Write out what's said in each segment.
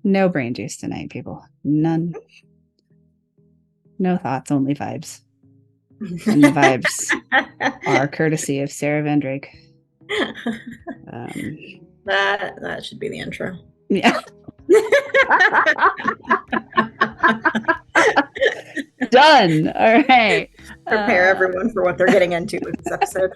No brain juice tonight, people. None. No thoughts, only vibes. And the vibes are courtesy of Sarah Van Drake. That should be the intro. Yeah. Done. All right. Prepare everyone for what they're getting into with this episode.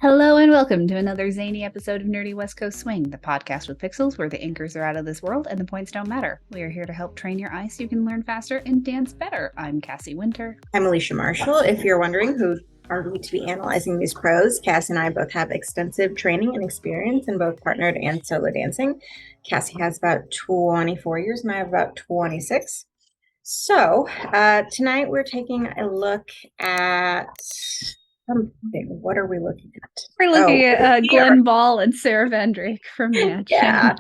Hello and welcome to another zany episode of Nerdy West Coast Swing, the podcast with pixels where the anchors are out of this world and the points don't matter. We are here to help train your eyes so you can learn faster and dance better. I'm Cassie Winter. I'm Alicia Marshall. If you're wondering who are we to be analyzing these pros, Cassie and I both have extensive training and experience in both partnered and solo dancing. Cassie has about 24 years and I have about 26. So tonight we're taking a look at something. What are we looking at? We're looking at Glenn Ball and Sarah Van Drake from Match. Yeah.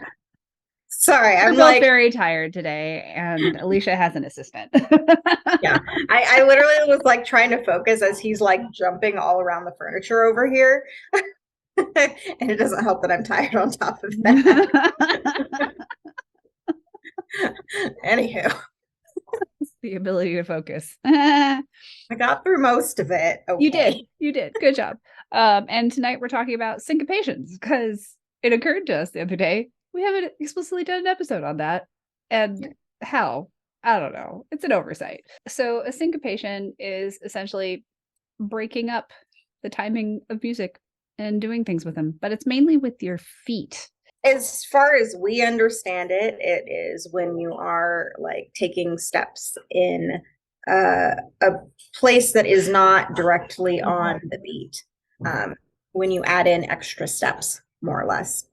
Sorry, I'm both very tired today, and Alicia has an assistant. Yeah, I literally was like trying to focus as he's like jumping all around the furniture over here. And it doesn't help that I'm tired on top of that. Anywho. The ability to focus. I got through most of it. Okay. You did. Good job. And tonight we're talking about syncopations because it occurred to us the other day. We haven't explicitly done an episode on that. And how? I don't know. It's an oversight. So a syncopation is essentially breaking up the timing of music and doing things with them, but it's mainly with your feet. As far as we understand it, it is when you are like taking steps in a place that is not directly on the beat. When you add in extra steps, more or less.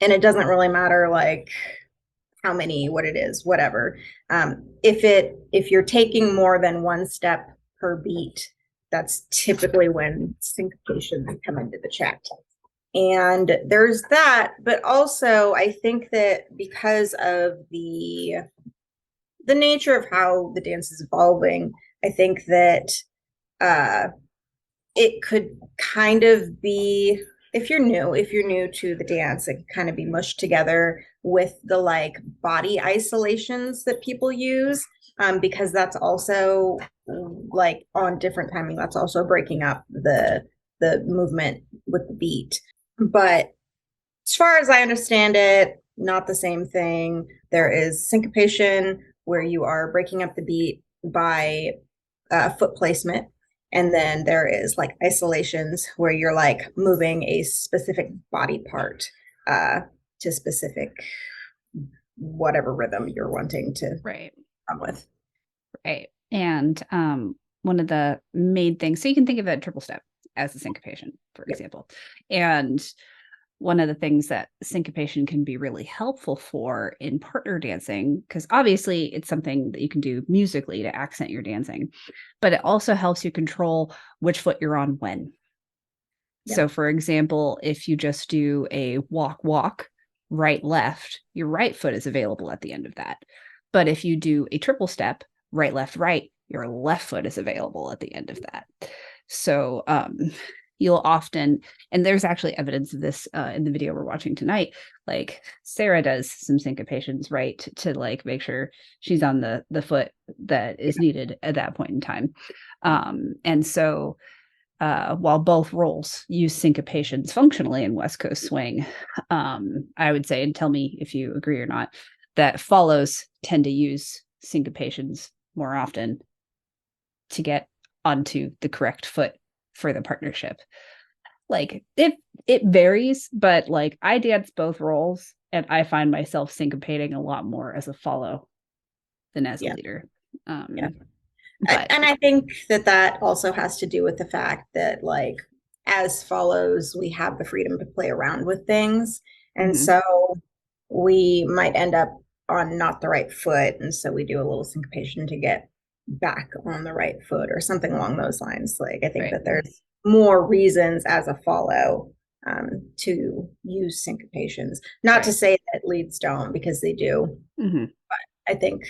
And it doesn't really matter like how many, what it is, whatever. If you're taking more than one step per beat, that's typically when syncopations come into the chat. And there's that, but also I think that because of the nature of how the dance is evolving, I think that it could kind of be, if you're new to the dance, it can kind of be mushed together with the like body isolations that people use, because that's also like on different timing, that's also breaking up the movement with the beat. But as far as I understand it, not the same thing. There is syncopation where you are breaking up the beat by foot placement. And then there is like isolations where you're like moving a specific body part to specific whatever rhythm you're wanting to come with. Right. And one of the main things, so you can think of a triple step as a syncopation, for example. And one of the things that syncopation can be really helpful for in partner dancing, because obviously it's something that you can do musically to accent your dancing, but it also helps you control which foot you're on when. Yeah. So for example, if you just do a walk, walk, right, left, your right foot is available at the end of that. But if you do a triple step, right, left, right, your left foot is available at the end of that. So you'll often, and there's actually evidence of this in the video we're watching tonight, like Sarah does some syncopations, right, to like make sure she's on the foot that is needed at that point in time. And so while both roles use syncopations functionally in West Coast swing, I would say, and tell me if you agree or not, that follows tend to use syncopations more often to get onto the correct foot for the partnership. Like it varies, but like I dance both roles and I find myself syncopating a lot more as a follow than as a leader. And I think that also has to do with the fact that like as follows, we have the freedom to play around with things. And so we might end up on not the right foot. And so we do a little syncopation to get back on the right foot or something along those lines. Like I think that there's more reasons as a follow to use syncopations. Not to say that leads don't, because they do. But I think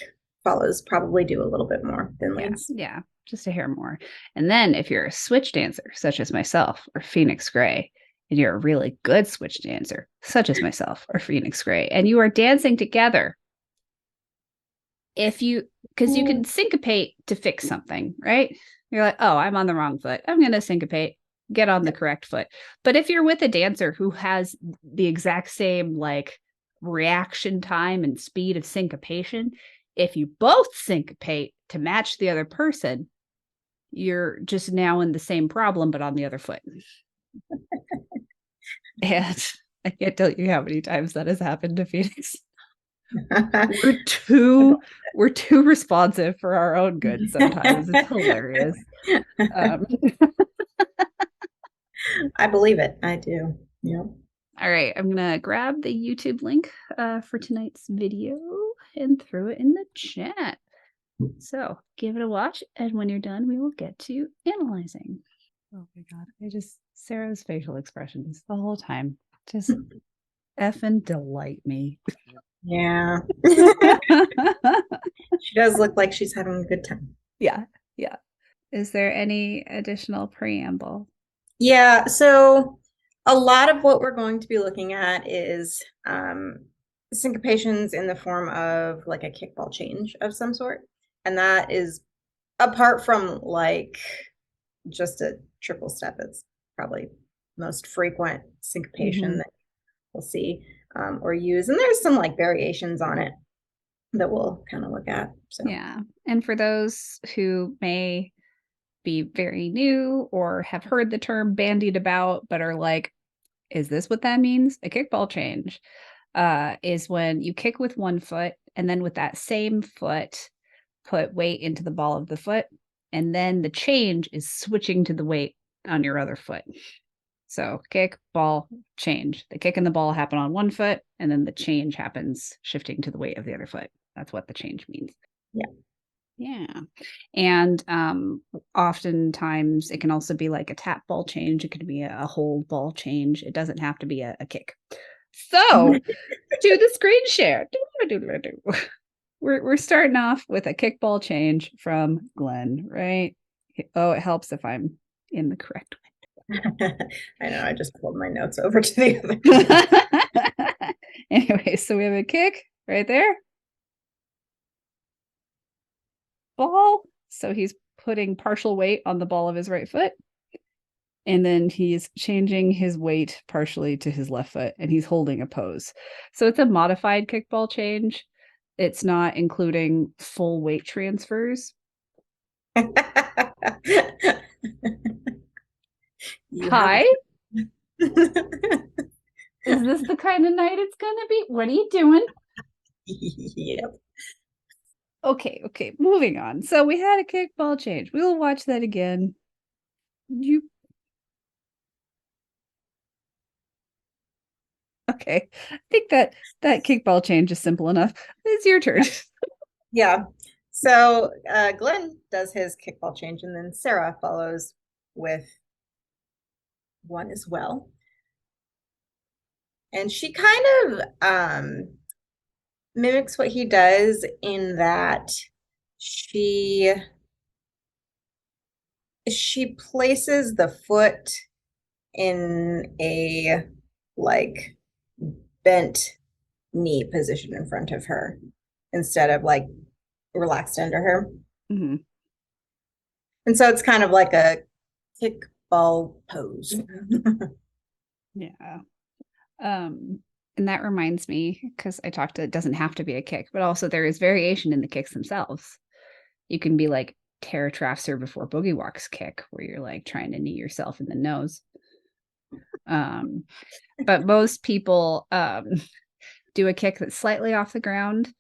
follows probably do a little bit more than leads. Yeah, just to hear more. And then if you're a switch dancer, such as myself or Phoenix Gray, and you're a really good switch dancer, such as myself or Phoenix Gray, and you are dancing together, because you can syncopate to fix something, right? You're like, oh, I'm on the wrong foot. I'm going to syncopate, get on the correct foot. But if you're with a dancer who has the exact same like reaction time and speed of syncopation, if you both syncopate to match the other person, you're just now in the same problem, but on the other foot. And I can't tell you how many times that has happened to Phoenix. We're too responsive for our own good sometimes. It's hilarious. I believe it. I do. Yeah. All right, I'm gonna grab the YouTube link for tonight's video and throw it in the chat. So give it a watch, and when you're done, we will get to analyzing. Oh my god, Sarah's facial expressions the whole time just effing delight me. Yeah. She does look like she's having a good time. Yeah. Is there any additional preamble? Yeah, so a lot of what we're going to be looking at is syncopations in the form of like a kickball change of some sort. And that is apart from like just a triple step, it's probably most frequent syncopation that we'll see or use. And there's some like variations on it that we'll kind of look at. So yeah. And for those who may be very new or have heard the term bandied about, but are like, is this what that means? A kickball change is when you kick with one foot and then with that same foot, put weight into the ball of the foot. And then the change is switching to the weight on your other foot. So kick, ball, change. The kick and the ball happen on one foot, and then the change happens shifting to the weight of the other foot. That's what the change means. Yeah. And oftentimes it can also be like a tap ball change. It could be a hold ball change. It doesn't have to be a kick. So do the screen share. We're starting off with a kickball change from Glenn, right? Oh, it helps if I'm in the correct way. I know, I just pulled my notes over to the other. Anyway, so we have a kick right there. Ball. So he's putting partial weight on the ball of his right foot. And then he's changing his weight partially to his left foot, and he's holding a pose. So it's a modified kickball change. It's not including full weight transfers. Hi. Is this the kind of night it's gonna be? What are you doing? Yep. Okay, moving on. So we had a kickball change. We will watch that again. Okay, I think that kickball change is simple enough. It's your turn. Yeah. So Glenn does his kickball change, and then Sarah follows with one as well. And she kind of mimics what he does in that she places the foot in a like bent knee position in front of her instead of like relaxed under her. Mm-hmm. And so it's kind of like a kickball pose. Yeah. And that reminds me, because I talked to, it doesn't have to be a kick, but also there is variation in the kicks themselves. You can be like Tara Trafser before Boogie Walks kick, where you're like trying to knee yourself in the nose. But most people do a kick that's slightly off the ground.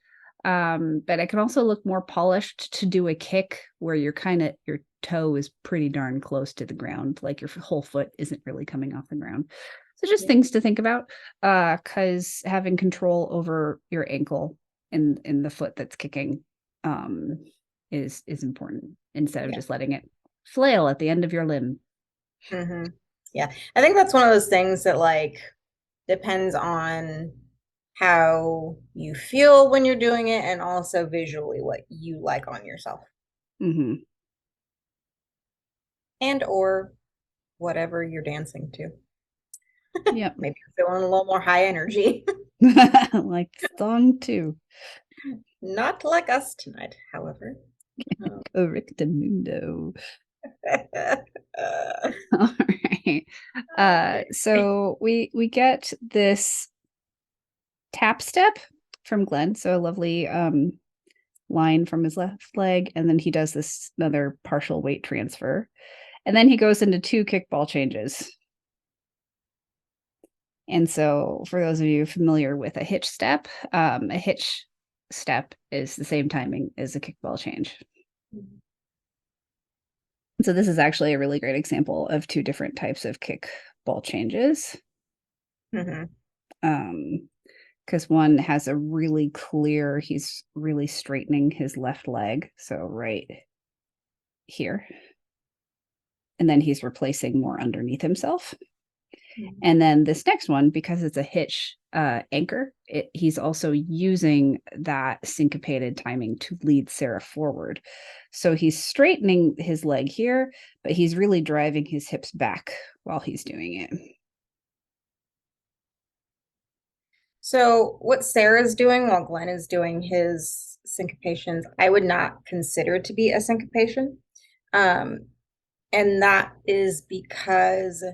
But it can also look more polished to do a kick where you're your toe is pretty darn close to the ground, like your whole foot isn't really coming off the ground. So just things to think about, because having control over your ankle in the foot that's kicking is important instead of just letting it flail at the end of your limb. Mm-hmm. Yeah, I think that's one of those things that like depends on how you feel when you're doing it, and also visually what you like on yourself. Mm-hmm. And or whatever you're dancing to. Yep. Maybe you're feeling a little more high energy. Like song two. Not like us tonight, however. Um, Correctamundo. uh, All right. okay. So we get this tap step from Glenn. So a lovely line from his left leg, and then he does this another partial weight transfer. And then he goes into 2 kickball changes. And so for those of you familiar with a hitch step is the same timing as a kickball change. So this is actually a really great example of 2 different types of kickball changes. Mhm. Because one has a really clear, he's really straightening his left leg. So right here. And then he's replacing more underneath himself. And then this next one, because it's a hitch anchor, he's also using that syncopated timing to lead Sarah forward. So he's straightening his leg here, but he's really driving his hips back while he's doing it. So what Sarah's doing while Glenn is doing his syncopations, I would not consider to be a syncopation. Um, and that is because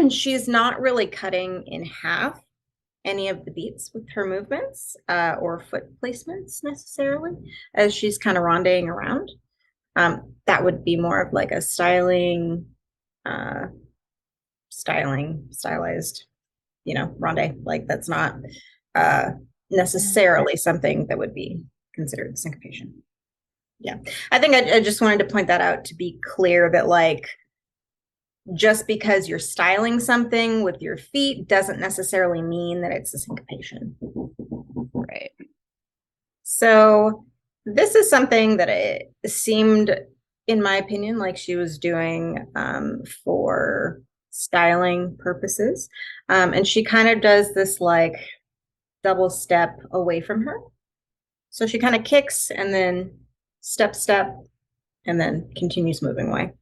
she's not really cutting in half any of the beats with her movements or foot placements necessarily, as she's kind of rondeing around. That would be more of like a uh, stylized, ronde. Like that's not uh, necessarily something that would be considered syncopation. Yeah, I think I just wanted to point that out to be clear that like just because you're styling something with your feet doesn't necessarily mean that it's a syncopation. Right. So this is something that it seemed, in my opinion, like she was doing for styling purposes. And she kind of does this like double step away from her. So she kind of kicks and then step, and then continues moving away.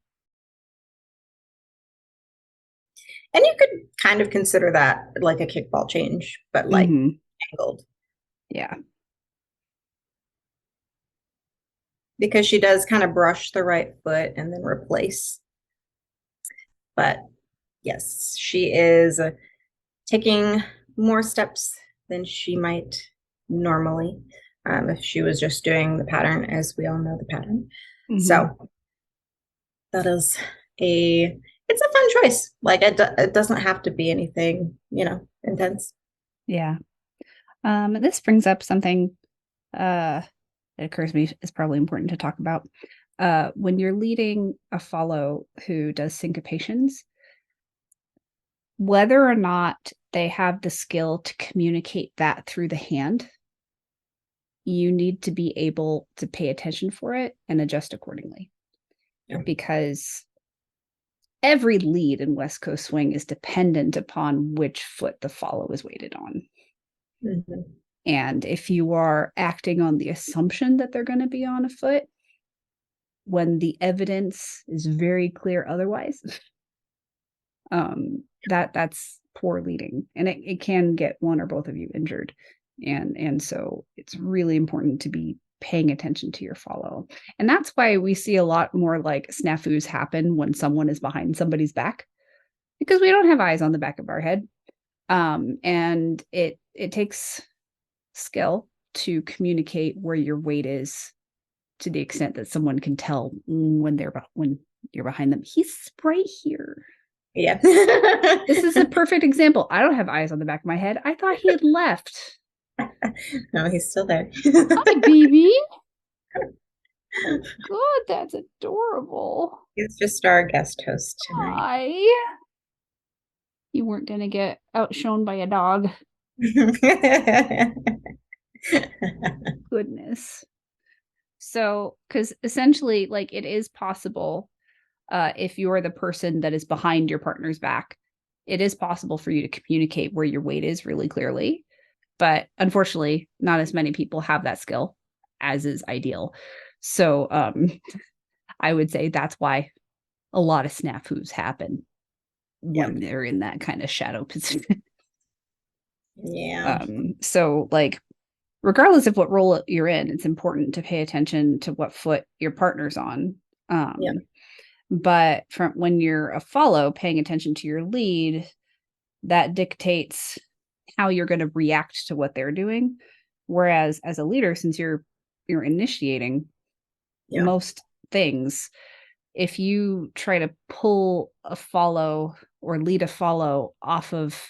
And you could kind of consider that like a kickball change, but like angled. Yeah. Because she does kind of brush the right foot and then replace. But yes, she is taking more steps than she might normally if she was just doing the pattern, as we all know the pattern. So that is it's a fun choice. Like it doesn't have to be anything, intense. Yeah. This brings up something that occurs to me is probably important to talk about. When you're leading a follow who does syncopations, whether or not they have the skill to communicate that through the hand, you need to be able to pay attention for it and adjust accordingly. Yeah. Because every lead in West Coast swing is dependent upon which foot the follow is weighted on. Mm-hmm. And if you are acting on the assumption that they're going to be on a foot, when the evidence is very clear otherwise, that's poor leading, and it can get one or both of you injured. And so it's really important to be paying attention to your follow. And that's why we see a lot more like snafus happen when someone is behind somebody's back, because we don't have eyes on the back of our head. And it takes skill to communicate where your weight is to the extent that someone can tell when you're behind them. He's right here. Yeah. This is a perfect example. I don't have eyes on the back of my head. I thought he had left. No, he's still there. Hi, baby. God, that's adorable. He's just our guest host tonight. Hi. You weren't going to get outshone by a dog. Goodness. So, because essentially, like, it is possible if you're the person that is behind your partner's back, it is possible for you to communicate where your weight is really clearly. But unfortunately, not as many people have that skill as is ideal. So I would say that's why a lot of snafus happen. Yeah. when they're in that kind of shadow position. Yeah. So like, regardless of what role you're in, it's important to pay attention to what foot your partner's on. Yeah. But from when you're a follow, paying attention to your lead, that dictates how you're going to react to what they're doing. Whereas as a leader, since you're initiating Yeah. most things, if you try to pull a follow or lead a follow off of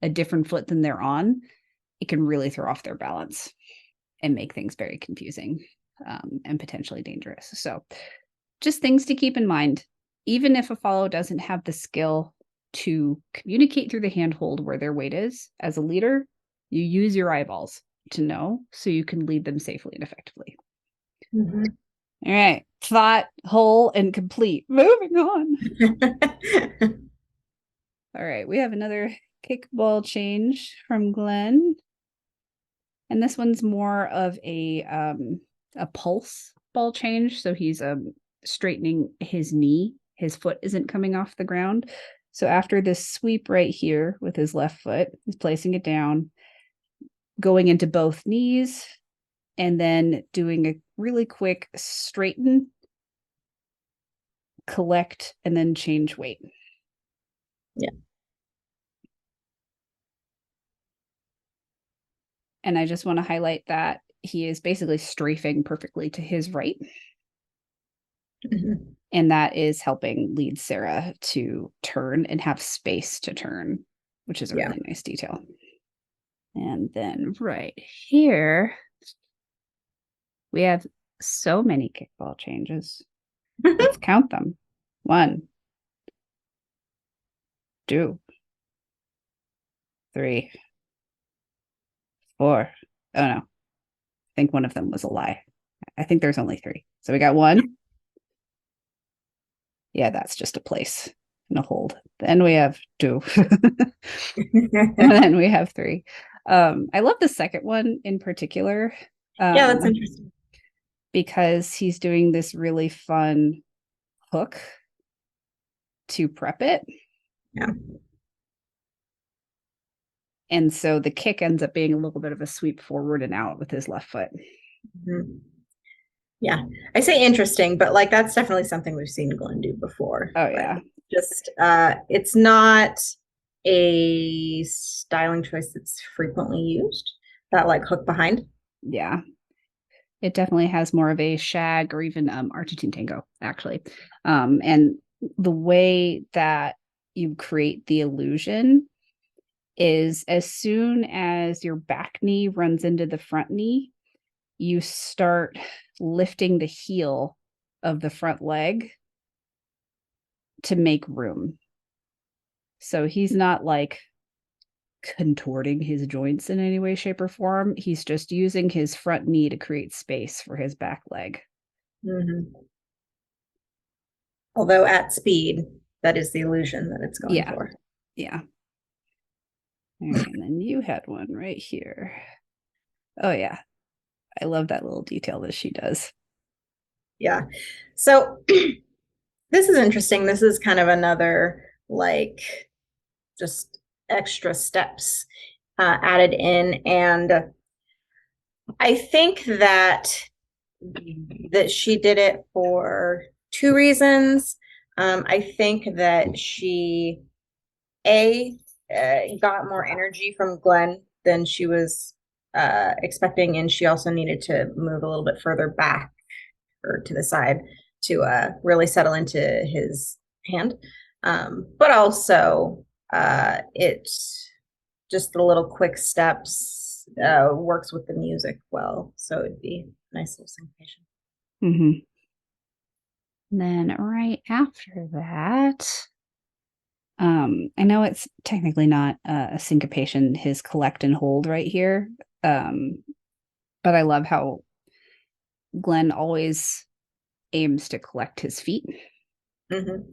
a different foot than they're on, it can really throw off their balance and make things very confusing, and potentially dangerous. So just things to keep in mind. Even if a follow doesn't have the skill to communicate through the handhold where their weight is, as a leader, you use your eyeballs to know so you can lead them safely and effectively. Mhm. All right. Thought, whole, and complete. Moving on. All right. We have another kickball change from Glenn. And this one's more of a pulse ball change. So he's straightening his knee. His foot isn't coming off the ground. So after this sweep right here with his left foot, he's placing it down, going into both knees, and then doing a really quick straighten, collect, and then change weight. Yeah. And I just want to highlight that he is basically strafing perfectly to his right. Mhm. And that is helping lead Sarah to turn and have space to turn, which is a Yeah. really nice detail. And then right here, we have so many kickball changes. Let's count them. 1, 2, 3, 4. Oh no, I think one of them was a lie. I think there's only 3. So we got 1. Yeah, that's just a place and a hold. Then we have 2. And then we have 3. I love the second one in particular. Yeah, that's interesting. Because he's doing this really fun hook to prep it. Yeah. And so the kick ends up being a little bit of a sweep forward and out with his left foot. Mhm. Yeah. I say interesting, but like that's definitely something we've seen Glenn do before. Oh, But yeah. just it's not a styling choice that's frequently used. That like hook behind. Yeah. It definitely has more of a shag or even Argentine tango, actually. And the way that you create the illusion is as soon as your back knee runs into the front knee, you start lifting the heel of the front leg to make room. So he's not like contorting his joints in any way, shape, or form. He's just using his front knee to create space for his back leg. Mm-hmm. Although at speed, that is the illusion that it's going Yeah. for. Yeah. All right, and then you had one right here. Oh, yeah. I love that little detail that she does. Yeah. So this is interesting. This is kind of another like just extra steps added in. And I think that she did it for 2 reasons. I think that she a got more energy from Glenn than she was expecting, and she also needed to move a little bit further back or to the side to really settle into his hand. But also, it's just the little quick steps works with the music well, so it'd be a nice little syncopation. Mm-hmm. Then right after that, I know it's technically not a syncopation, his collect and hold right here. But I love how Glenn always aims to collect his feet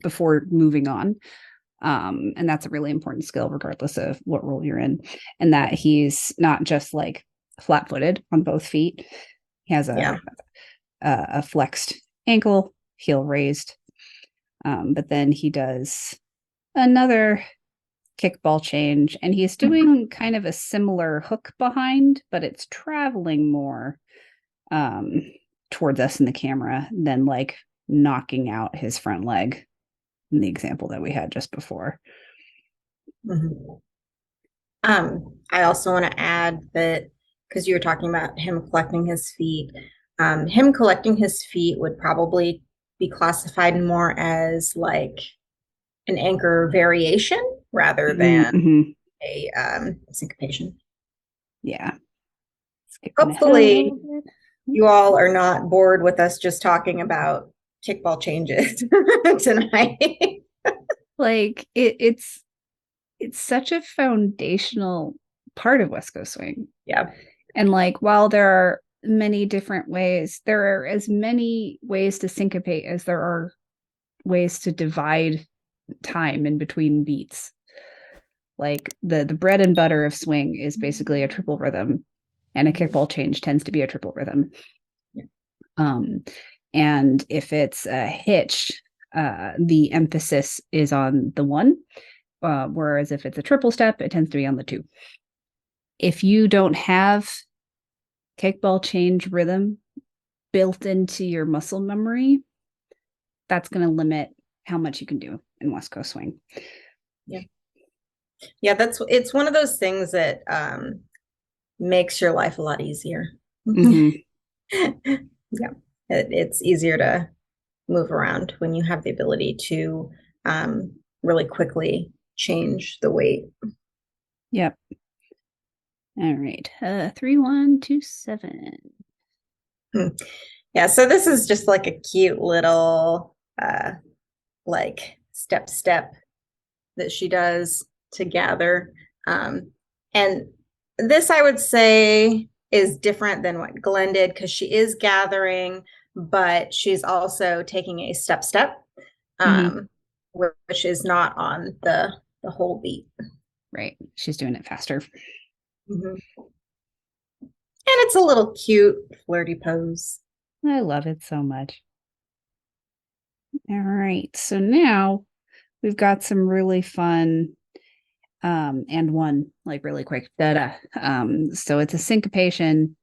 before moving on. And that's a really important skill, regardless of what role you're in. And that he's not just like flat footed on both feet. He has a flexed ankle, heel raised. But then he does another kickball change, and he's doing kind of a similar hook behind, but it's traveling more towards us in the camera than like knocking out his front leg in the example that we had just before. Mhm. I also want to add that because you were talking about him collecting his feet, him collecting his feet would probably be classified more as like an anchor variation rather than Mm-hmm. a syncopation. Yeah. Skipping ahead a Hopefully, little bit. you all are not bored with us just talking about kickball changes tonight. Like it's such a foundational part of West Coast swing. Yeah. And like while there are many different ways, there are as many ways to syncopate as there are ways to divide time in between beats. Like the bread and butter of swing is basically a triple rhythm, and a kickball change tends to be a triple rhythm. Yeah. Um, and if it's a hitch, the emphasis is on the one, whereas if it's a triple step, it tends to be on the two. If you don't have kickball change rhythm built into your muscle memory, that's going to limit how much you can do in West Coast swing. Yeah. Yeah, it's one of those things that makes your life a lot easier. Mm-hmm. Yeah. It's easier to move around when you have the ability to really quickly change the weight. Yep. All right. 3-1-2-7. Hmm. Yeah, so this is just like a cute little like step that she does to gather. And this I would say is different than what Glenn did because she is gathering, but she's also taking a step, Mm-hmm. which is not on the whole beat. Right. She's doing it faster. Mm-hmm. And it's a little cute, flirty pose. I love it so much. All right. So now we've got some really fun and one like really quick da-da. So it's a syncopation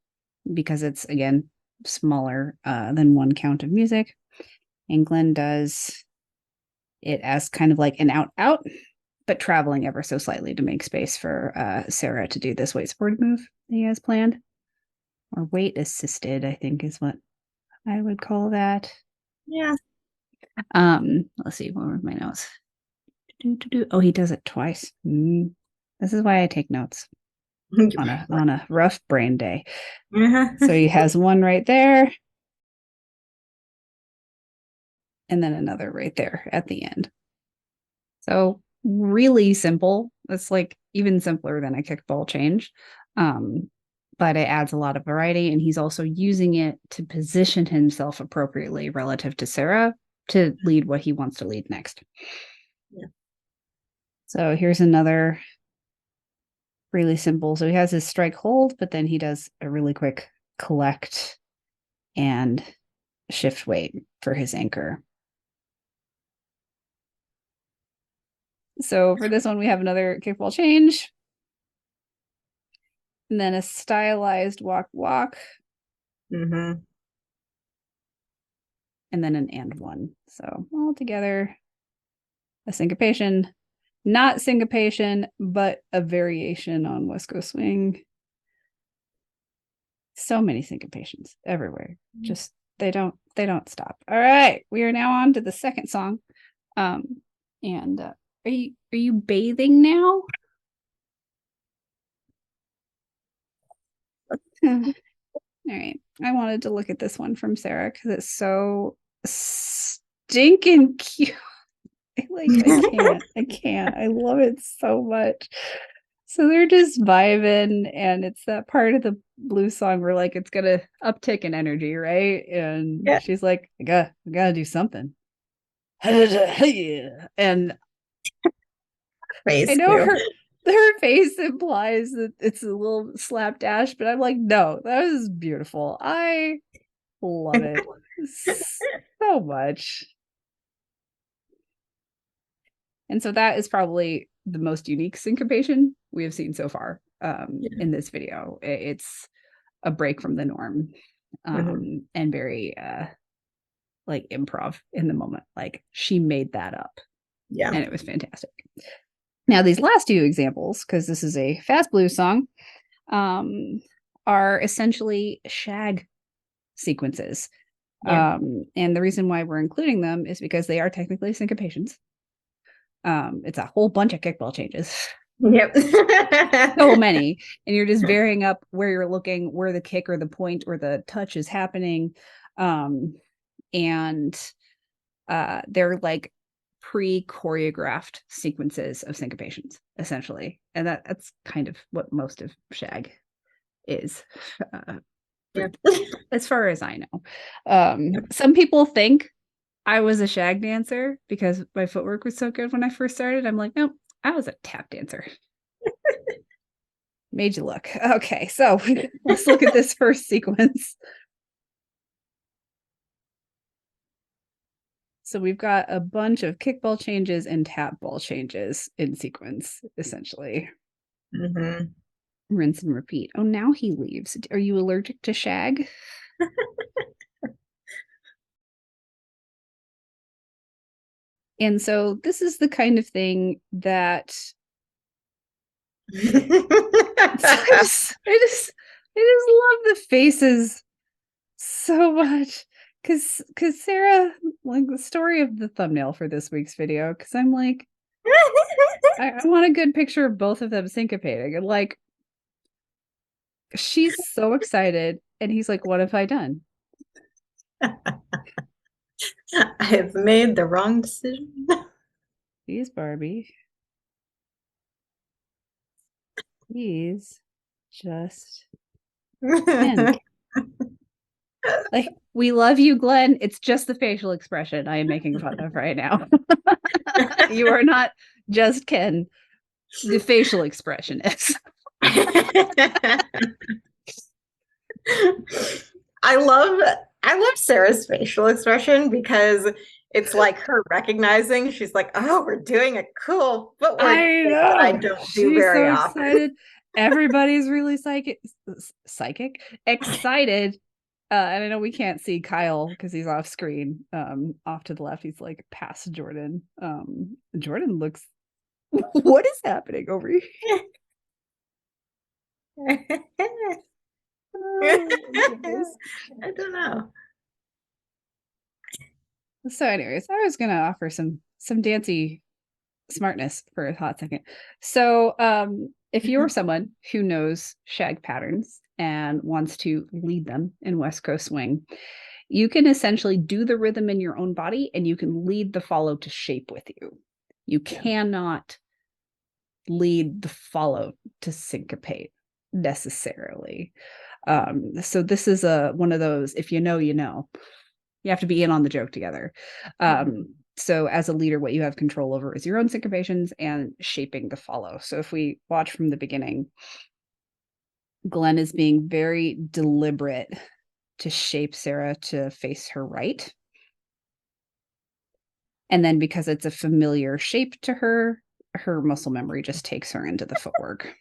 because it's again smaller than one count of music. And Glenn does it as kind of like an out, but traveling ever so slightly to make space for Sarah to do this weight supported move that he has planned. Or weight assisted, I think is what I would call that. Yeah. Let's see, what were my notes? Oh, he does it twice. This is why I take notes on a rough brain day. So he has one right there, and then another right there at the end. So really simple. It's like even simpler than a kickball change. But it adds a lot of variety, and he's also using it to position himself appropriately relative to Sarah to lead what he wants to lead next. Yeah. So here's another really simple. So he has his strike hold, but then he does a really quick collect and shift weight for his anchor. So for this one, we have another kickball change. And then a stylized walk. Mm-hmm. And then an and one. So all together, a syncopation, not syncopation, but a variation on West Coast swing. So many syncopations everywhere. Just they don't stop. All right, we are now on to the second song. And are you bathing now? All right. I wanted to look at this one from Sarah because it's so stinking cute. I can't. I love it so much. So they're just vibing, and it's that part of the blues song where like it's gonna uptick in energy, right? And Yeah. she's like, I gotta do something. And I Face know too. her face implies that it's a little slapdash, but I'm like, no, that was beautiful. I love it so much. And so that is probably the most unique syncopation we have seen so far in this video. It's a break from the norm and very like improv in the moment. Like she made that up. Yeah. And it was fantastic. Now, these last two examples, because this is a fast blues song, are essentially shag sequences. Yeah. And the reason why we're including them is because they are technically syncopations. It's a whole bunch of kickball changes. Yep. So many. And you're just varying up where you're looking, where the kick or the point or the touch is happening. And they're like pre-choreographed sequences of syncopations, essentially. And that's kind of what most of shag is. Yeah. As far as I know. Some people think I was a shag dancer because my footwork was so good when I first started. I'm like, no, I was a tap dancer. Made you look. Okay, so let's look at this first sequence. So we've got a bunch of kickball changes and tap ball changes in sequence, essentially. Rinse and repeat. Oh, now he leaves. Are you allergic to shag? And so this is the kind of thing that I just love the faces so much. Cause Sarah, like the story of the thumbnail for this week's video, because I'm like, I want a good picture of both of them syncopating. And like, she's so excited. And he's like, what have I done? I have made the wrong decision. He's Barbie. He's just Ken. Like, we love you, Glenn. It's just the facial expression I am making fun of right now. You are not just Ken. The facial expression is. I love Sarah's facial expression because it's like her recognizing. She's like, "Oh, we're doing a cool footwork I thing know. that I don't do She's very so often." excited. Everybody's really excited. And I know we can't see Kyle because he's off screen. Off to the left, he's like past Jordan. Jordan looks. What is happening over here? Oh, I don't know. so, anyways, I was gonna offer some dancy smartness for a hot second. So, if you're someone who knows shag patterns and wants to lead them in West Coast swing, you can essentially do the rhythm in your own body and you can lead the follow to shape with you. You cannot lead the follow to syncopate necessarily. So this is one of those, if you know, you know. You have to be in on the joke together. So as a leader, what you have control over is your own syncopations and shaping the follow. So if we watch from the beginning, Glenn is being very deliberate to shape Sarah to face her right. And then because it's a familiar shape to her, her muscle memory just takes her into the footwork.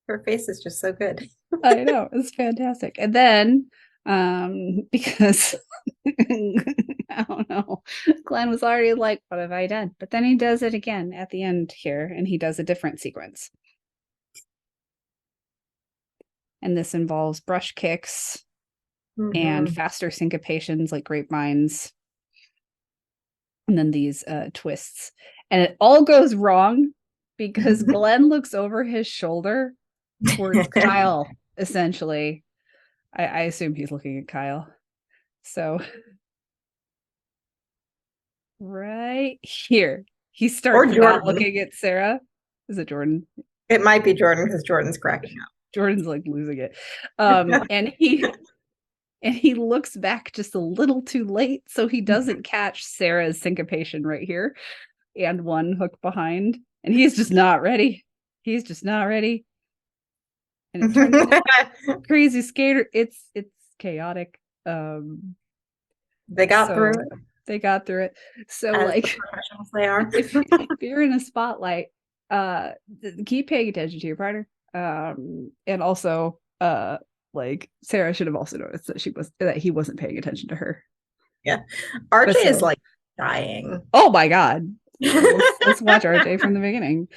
Her face is just so good. I know, it's fantastic. And then because I don't know, Glenn was already like, what have I done? But then he does it again at the end here, and he does a different sequence. And this involves brush kicks and faster syncopations like grapevines. And then these twists. And it all goes wrong because Glenn looks over his shoulder towards Kyle, essentially. I assume he's looking at Kyle. So right here, he starts not looking at Sarah. Is it Jordan? It might be Jordan because Jordan's cracking up. Jordan's like losing it. And he looks back just a little too late, so he doesn't catch Sarah's syncopation right here and one hook behind. And he's just not ready. He's just not ready. And it turns into crazy skater. It's chaotic. They got through So it they got through it. So as the like professionals they are. if you're in a spotlight, keep paying attention to your partner. And also like Sarah should have also noticed that he wasn't paying attention to her. Yeah. But RJ is still, like dying. oh my god. Let's watch RJ from the beginning.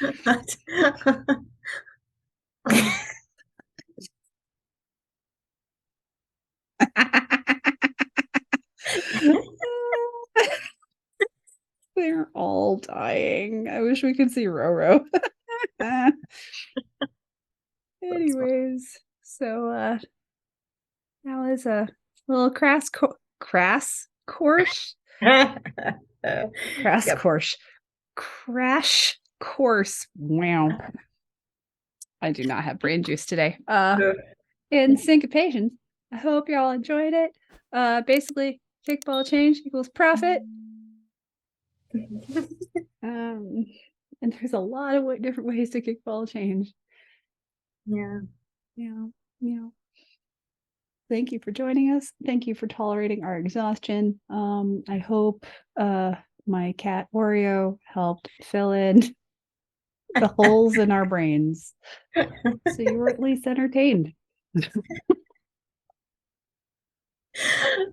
They're all dying. I wish we could see Roro. Anyways, so that was a little crash course. Crash Yep. course. Crash course. Wow. I do not have brain juice today. In Syncopations. I hope y'all enjoyed it. Basically, kickball change equals profit. And there's a lot of different ways to kickball change. Yeah. Yeah. Thank you for joining us. Thank you for tolerating our exhaustion. I hope my cat Oreo helped fill in the holes in our brains, so you were at least entertained.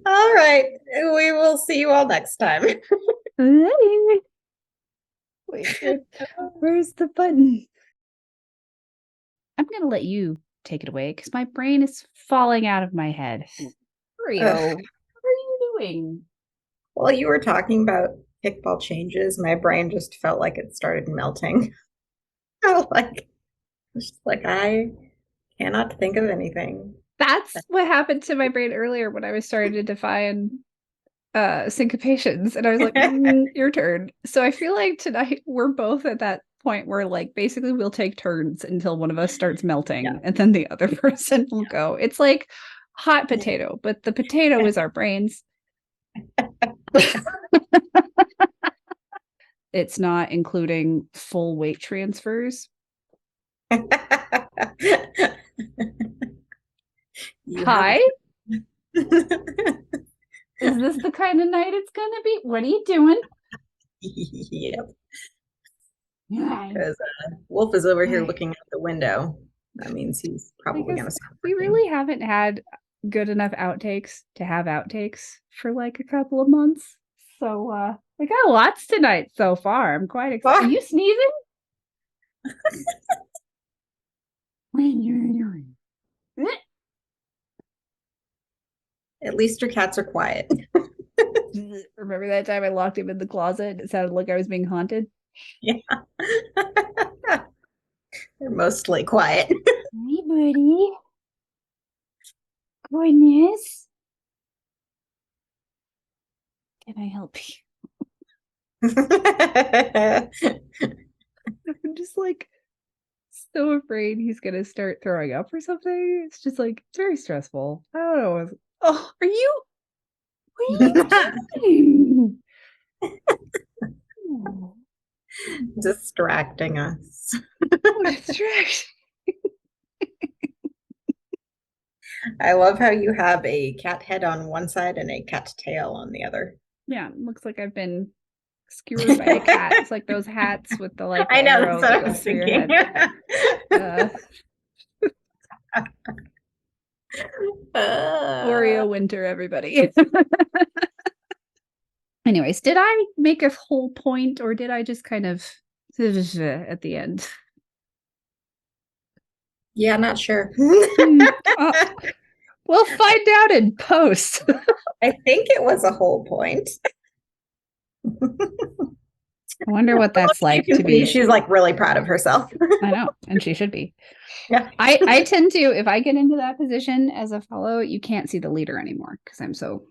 All right. We will see you all next time. Wait, where's the button? I'm gonna let you take it away because my brain is falling out of my head. Oreo, what are you doing? While you were talking about kickball changes, my brain just felt like it started melting. I cannot think of anything. That's what happened to my brain earlier when I was starting to define syncopations, and I was like, your turn. So I feel like tonight we're both at that point where like basically we'll take turns until one of us starts melting, Yeah. and then the other person will go. It's like hot potato, but the potato is our brains. It's not including full weight transfers. Hi. Is this the kind of night it's gonna be? What are you doing? Yep. Yeah. Because Wolf is over here looking out the window. That means he's probably going to start we working. really haven't had good enough outtakes to have outtakes for like a couple of months. So we got lots tonight so far. I'm quite excited. Are you sneezing? At least your cats are quiet. Remember that time I locked him in the closet and it sounded like I was being haunted? Yeah. They're mostly quiet. Hey, buddy. Goodness. Can I help you? I'm just like so afraid he's gonna start throwing up or something. It's just like it's very stressful. I don't know. Oh, are you? What are you doing? Oh, Distracting us. distraction. I love how you have a cat head on one side and a cat tail on the other. Yeah, looks like I've been skewered by a cat. It's like those hats with the like the I know, arrow that's what that I goes was through your thinking. head. Oreo winter, everybody. Anyways, did I make a whole point or did I just kind of at the end? Yeah, not sure. We'll find out in post. I think it was a whole point. I wonder what that's like to be. She's like really proud of herself. I know, and she should be. Yeah. I tend to, if I get into that position as a follow, you can't see the leader anymore because I'm so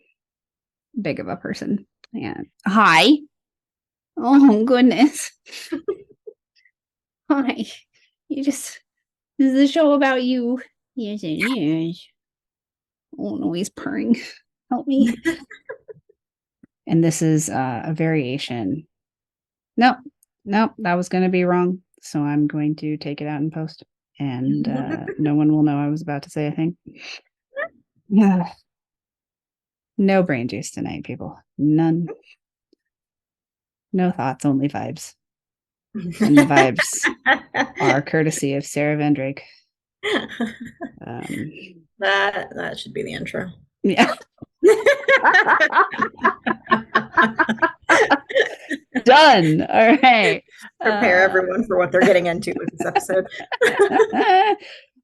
big of a person. And hi. Oh goodness. Hi. This is a show about you. Yes, it is. Oh no, he's purring. Help me. And this is a variation. Nope, that was going to be wrong. So I'm going to take it out in post, and no one will know I was about to say a thing. Yeah. No brain juice tonight, people. None. No thoughts, only vibes. And the vibes are courtesy of Sarah Van Drake. That should be the intro. Yeah. Done. All right. Prepare everyone for what they're getting into with this episode.